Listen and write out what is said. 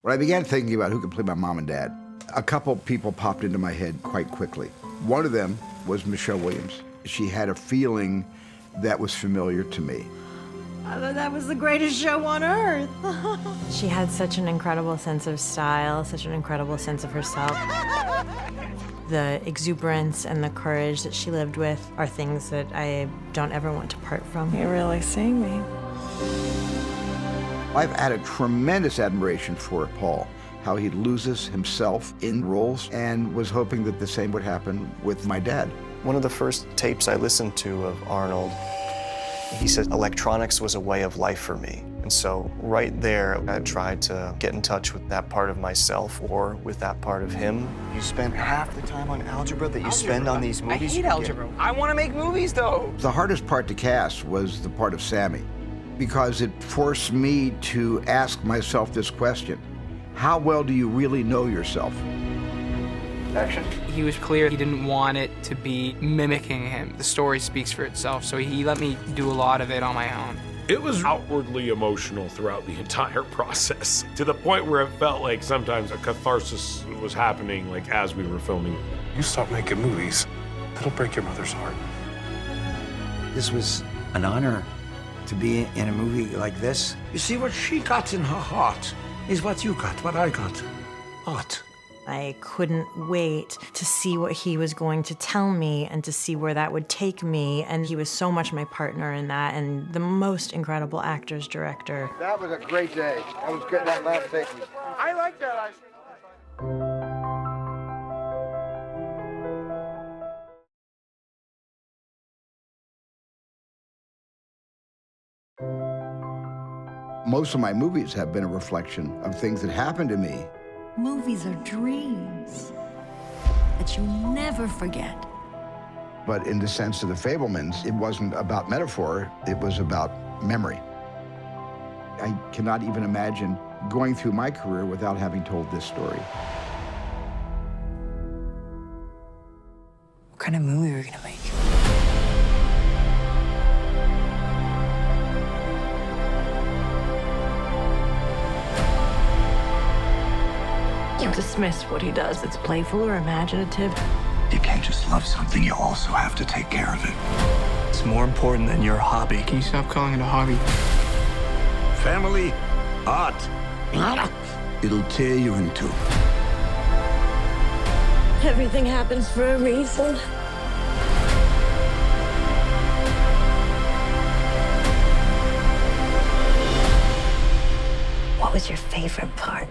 When I began thinking about who could play my mom and dad, a couple people popped into my head quite quickly. One of them was Michelle Williams. She had a feeling that was familiar to me. I thought that was the greatest show on earth. She had such an incredible sense of style, such an incredible sense of herself. The exuberance and the courage that she lived with are things that I don't ever want to part from. You're really seeing me. I've had a tremendous admiration for Paul, how he loses himself in roles, and was hoping that the same would happen with my dad. One of the first tapes I listened to of Arnold, he said electronics was a way of life for me. And so right there, I tried to get in touch with that part of myself or with that part of him. You spent half the time on algebra that you spend on these movies? I hate algebra. I want to make movies, though. The hardest part to cast was the part of Sammy, because it forced me to ask myself this question: how well do you really know yourself? Action. He was clear he didn't want it to be mimicking him. The story speaks for itself, so he let me do a lot of it on my own. It was outwardly emotional throughout the entire process, to the point where it felt like sometimes a catharsis was happening, like as we were filming. You stop making movies, it'll break your mother's heart. This was an honor to be in a movie like this. You see, what she got in her heart is what you got, what I got. Art. I couldn't wait to see what he was going to tell me and to see where that would take me. And he was so much my partner in that, and the most incredible actor's director. That was a great day. That was good, that last take. I like that. Most of my movies have been a reflection of things that happened to me. Movies are dreams that you never forget. But in the sense of the Fabelmans, it wasn't about metaphor, it was about memory. I cannot even imagine going through my career without having told this story. What kind of movie are we gonna make? You dismiss what he does. It's playful or imaginative. You can't just love something, you also have to take care of it. It's more important than your hobby. Can you stop calling it a hobby? Family, art. It'll tear you in two. Everything happens for a reason. What was your favorite part?